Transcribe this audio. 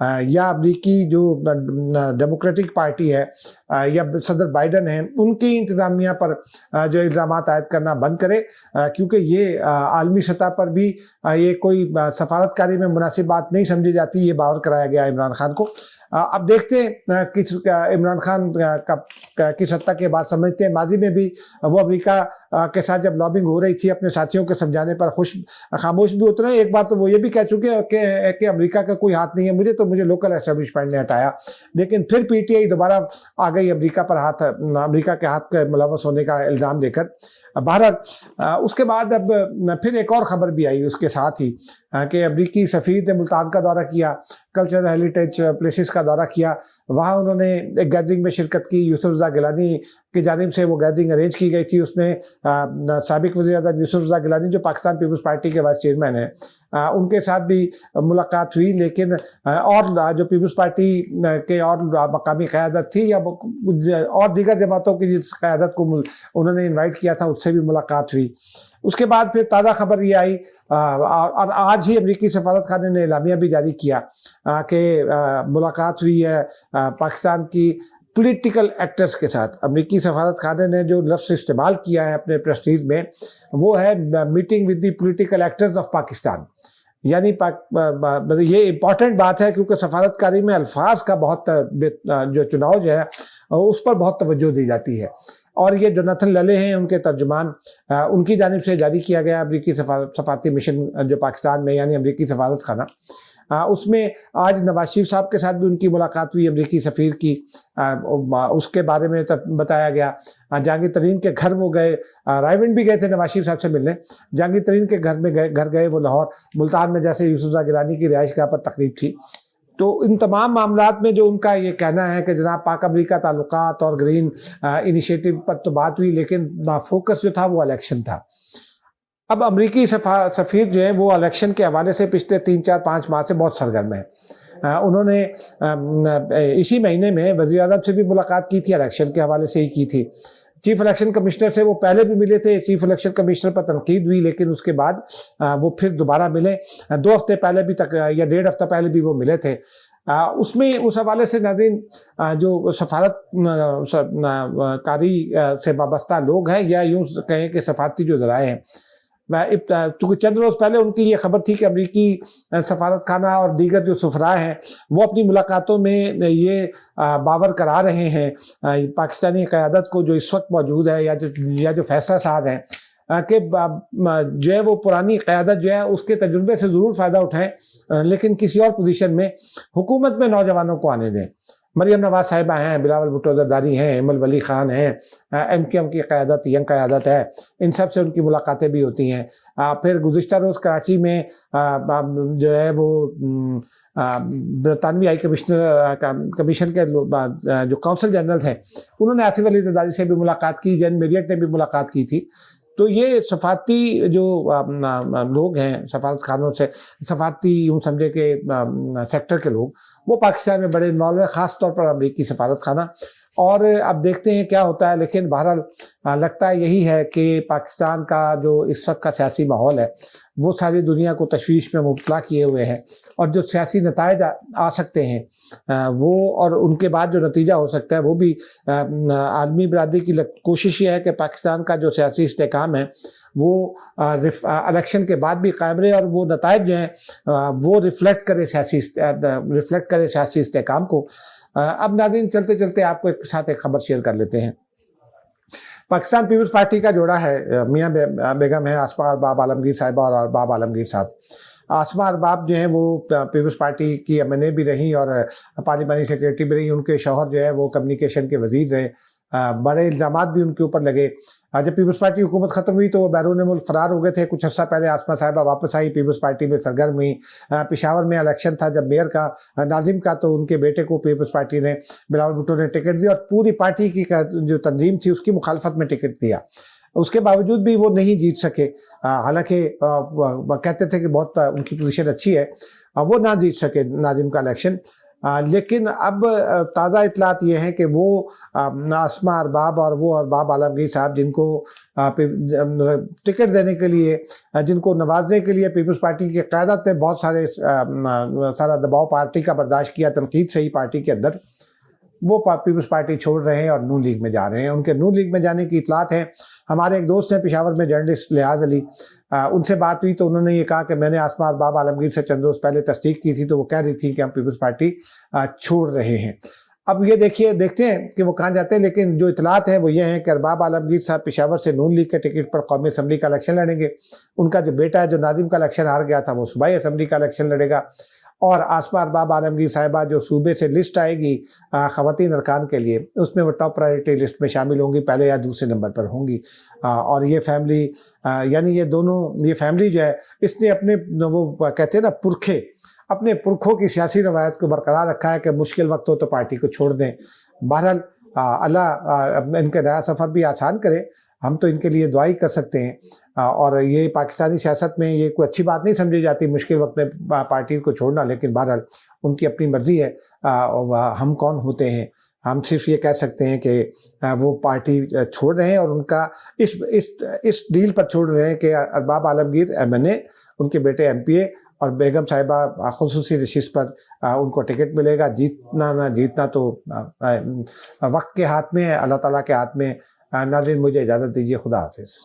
یا امریکی جو ڈیموکریٹک پارٹی ہے یا صدر بائیڈن ہیں ان کی انتظامیہ پر جو الزامات عائد کرنا بند کرے، کیونکہ یہ عالمی سطح پر بھی یہ کوئی سفارتکاری میں مناسب بات نہیں سمجھی جاتی، یہ باور کرایا گیا عمران خان کو۔ اب دیکھتے ہیں کہ عمران خان کس حد تک یہ بات سمجھتے ہیں۔ ماضی میں بھی وہ امریکہ کے ساتھ جب لابنگ ہو رہی تھی اپنے ساتھیوں کے سمجھانے پر خاموش بھی ہوتے رہے۔ ایک بار تو وہ یہ بھی کہہ چکے کہ امریکہ کا کوئی ہاتھ نہیں ہے، مجھے لوکل اسٹیبلشمنٹ نے ہٹایا، لیکن پھر پی ٹی آئی دوبارہ آ گئی امریکہ کے ہاتھ کے ملوث ہونے کا الزام لے کر۔ بہرحال اس کے بعد اب پھر ایک اور خبر بھی آئی اس کے ساتھ ہی کہ امریکی سفیر نے ملتان کا دورہ کیا، کلچرل ہیریٹیج پلیسز کا دورہ کیا، وہاں انہوں نے ایک گیدرنگ میں شرکت کی۔ یوسف رضا گیلانی کی جانب سے وہ گیدرنگ ارینج کی گئی تھی، اس میں سابق وزیر اعظم یوسف رضا گیلانی جو پاکستان پیپلز پارٹی کے وائس چیئرمین ہیں ان کے ساتھ بھی ملاقات ہوئی، لیکن اور جو پیپلز پارٹی کے اور مقامی قیادت تھی یا اور دیگر جماعتوں کی جس قیادت کو انہوں نے انوائٹ کیا تھا اس سے بھی ملاقات ہوئی۔ اس کے بعد پھر تازہ خبر یہ آئی اور آج ہی امریکی سفارت خانے نے اعلامیہ بھی جاری کیا کہ ملاقات ہوئی ہے پاکستان کی پولیٹیکل ایکٹرز کے ساتھ۔ امریکی سفارت خانے نے جو لفظ استعمال کیا ہے اپنے پریس ریلیز میں وہ ہے meeting with the political actors of Pakistan, یعنی یہ امپورٹنٹ بات ہے کیونکہ سفارتکاری میں الفاظ کا بہت جو چناؤ جو ہے اس پر بہت توجہ دی جاتی ہے، اور یہ جوناتھن للے ہیں ان کے ترجمان، ان کی جانب سے جاری کیا گیا امریکی سفارتی مشن جو پاکستان میں یعنی امریکی سفارت خانہ، اس میں آج نواز شریف صاحب کے ساتھ بھی ان کی ملاقات ہوئی امریکی سفیر کی، اس کے بارے میں بتایا گیا۔ جہانگیر ترین کے گھر وہ گئے، رائے ونڈ بھی گئے تھے نواز شریف صاحب سے ملنے، جہانگیر ترین کے گھر گئے وہ لاہور، ملتان میں جیسے یوسف رضا گیلانی کی رہائش گاہ پر تقریب تھی۔ تو ان تمام معاملات میں جو ان کا یہ کہنا ہے کہ جناب پاک امریکہ تعلقات اور گرین انیشیٹو پر تو بات ہوئی، لیکن فوکس جو تھا وہ الیکشن تھا۔ اب امریکی سفیر جو ہیں وہ الیکشن کے حوالے سے پچھلے 3-4-5 ماہ سے بہت سرگرم ہیں۔ انہوں نے اسی مہینے میں وزیر اعظم سے بھی ملاقات کی تھی، الیکشن کے حوالے سے ہی کی تھی۔ چیف الیکشن کمشنر سے وہ پہلے بھی ملے تھے، چیف الیکشن کمشنر پر تنقید ہوئی، لیکن اس کے بعد وہ پھر دوبارہ ملے، 2 ہفتے پہلے بھی یا 1.5 ہفتہ پہلے بھی وہ ملے تھے۔ اس میں اس حوالے سے ناظرین جو سفارت کاری سے وابستہ لوگ ہیں یا یوں کہیں کہ سفارتی جو ذرائع ہیں، چونکہ چند روز پہلے ان کی یہ خبر تھی کہ امریکی سفارت خانہ اور دیگر جو سفراء ہیں وہ اپنی ملاقاتوں میں یہ باور کرا رہے ہیں پاکستانی قیادت کو جو اس وقت موجود ہے یا جو فیصلہ ساز ہیں کہ جو ہے وہ پرانی قیادت جو ہے اس کے تجربے سے ضرور فائدہ اٹھائیں، لیکن کسی اور پوزیشن میں حکومت میں نوجوانوں کو آنے دیں۔ مریم نواز صاحبہ ہیں، بلاول بھٹو زرداری ہیں، ایمل ولی خان ہیں، ایم کیو ایم کی قیادت ینگ قیادت ہے، ان سب سے ان کی ملاقاتیں بھی ہوتی ہیں۔ پھر گزشتہ روز کراچی میں جو ہے وہ برطانوی ہائی کمیشن کے جو کونسل جنرل تھے انہوں نے آصف علی زرداری سے بھی ملاقات کی، جین میریٹ نے بھی ملاقات کی تھی۔ تو یہ سفارتی جو لوگ ہیں سفارت خانوں سے، سفارتی یوں سمجھے کہ سیکٹر کے لوگ، وہ پاکستان میں بڑے انوالو ہیں، خاص طور پر امریکی سفارت خانہ، اور اب دیکھتے ہیں کیا ہوتا ہے۔ لیکن بہرحال لگتا ہے یہی ہے کہ پاکستان کا جو اس وقت کا سیاسی ماحول ہے وہ ساری دنیا کو تشویش میں مبتلا کیے ہوئے ہیں، اور جو سیاسی نتائج آ سکتے ہیں وہ اور ان کے بعد جو نتیجہ ہو سکتا ہے وہ بھی عالمی برادری کی کوشش یہ ہے کہ پاکستان کا جو سیاسی استحکام ہے وہ الیکشن کے بعد بھی قائم رہے، اور وہ نتائج جو ہیں وہ ریفلیکٹ کرے سیاسی استحکام کو۔ اب ناظرین چلتے چلتے آپ کو ایک ساتھ ایک خبر شیئر کر لیتے ہیں۔ پاکستان پیپلز پارٹی کا جوڑا ہے، میاں بیگم ہے، آسماء ارباب عالمگیر صاحبہ اور ارباب عالمگیر صاحب۔ آسماء ارباب جو ہیں وہ پیپلز پارٹی کی MNA بھی رہیں اور پارلیمانی سیکریٹری بھی رہیں، ان کے شوہر جو ہے وہ کمیونیکیشن کے وزیر رہے، بڑے الزامات بھی ان کے اوپر لگے۔ جب پیپلز پارٹی حکومت ختم ہوئی تو وہ بیرون ملک فرار ہو گئے تھے، کچھ عرصہ پہلے آسماء صاحبہ واپس آئی، پیپلز پارٹی میں سرگرم ہوئی۔ پشاور میں الیکشن تھا جب میئر کا ناظم کا، تو ان کے بیٹے کو پیپلز پارٹی نے بلاول بھٹو نے ٹکٹ دیا، اور پوری پارٹی کی جو تنظیم تھی اس کی مخالفت میں ٹکٹ دیا۔ اس کے باوجود بھی وہ نہیں جیت سکے، حالانکہ کہتے تھے کہ بہت ان کی پوزیشن اچھی ہے، وہ نہ جیت سکے ناظم کا الیکشن۔ لیکن اب تازہ اطلاعات یہ ہیں کہ وہ آسما ارباب اور وہ ارباب عالمگیر صاحب جن کو ٹکٹ دینے کے لیے، جن کو نوازنے کے لیے پیپلز پارٹی کی قیادت نے بہت سارا دباؤ پارٹی کا برداشت کیا، تنقید سے ہی پارٹی کے اندر، وہ پیپلز پارٹی چھوڑ رہے ہیں اور نون لیگ میں جا رہے ہیں۔ ان کے نون لیگ میں جانے کی اطلاعات ہیں۔ ہمارے ایک دوست ہیں پشاور میں جرنلسٹ لحاظ علی، ان سے بات ہوئی تو انہوں نے یہ کہا کہ میں نے آسما ارباب عالمگیر سے چند روز پہلے تصدیق کی تھی تو وہ کہہ رہی تھی کہ ہم پیپلز پارٹی چھوڑ رہے ہیں۔ اب یہ دیکھتے ہیں کہ وہ کہاں جاتے ہیں، لیکن جو اطلاعات ہیں وہ یہ ہیں کہ ارباب عالمگیر صاحب پشاور سے نون لیگ کے ٹکٹ پر قومی اسمبلی کا الیکشن لڑیں گے۔ ان کا جو بیٹا ہے جو ناظم کا الیکشن ہار گیا تھا وہ صوبائی اسمبلی کا الیکشن لڑے گا، اور آسما ارباب عالمگیر صاحبہ جو صوبے سے لسٹ آئے گی خواتین ارکان کے لیے، اس میں وہ ٹاپ پرائرٹی لسٹ میں شامل ہوں گی، پہلے یا دوسرے نمبر پر ہوں گی۔ اور یہ فیملی یعنی یہ فیملی جو ہے اس نے اپنے وہ کہتے ہیں نا پرکھے، اپنے پرکھوں کی سیاسی روایت کو برقرار رکھا ہے کہ مشکل وقت ہو تو پارٹی کو چھوڑ دیں۔ بہرحال اللہ ان کا نیا سفر بھی آسان کرے، ہم تو ان کے لیے دعائی کر سکتے ہیں۔ اور یہ پاکستانی سیاست میں یہ کوئی اچھی بات نہیں سمجھی جاتی مشکل وقت میں پارٹی کو چھوڑنا، لیکن بہرحال ان کی اپنی مرضی ہے۔ ہم کون ہوتے ہیں؟ ہم صرف یہ کہہ سکتے ہیں کہ وہ پارٹی چھوڑ رہے ہیں، اور ان کا اس ڈیل پر چھوڑ رہے ہیں کہ ارباب عالمگیر MNA، ان کے بیٹے MPA اور بیگم صاحبہ خصوصی نشست پر ان کو ٹکٹ ملے گا۔ جیتنا نہ جیتنا تو وقت کے ہاتھ میں ہے، اللہ تعالیٰ کے ہاتھ میں۔ ناظرین مجھے اجازت دیجیے، خدا حافظ۔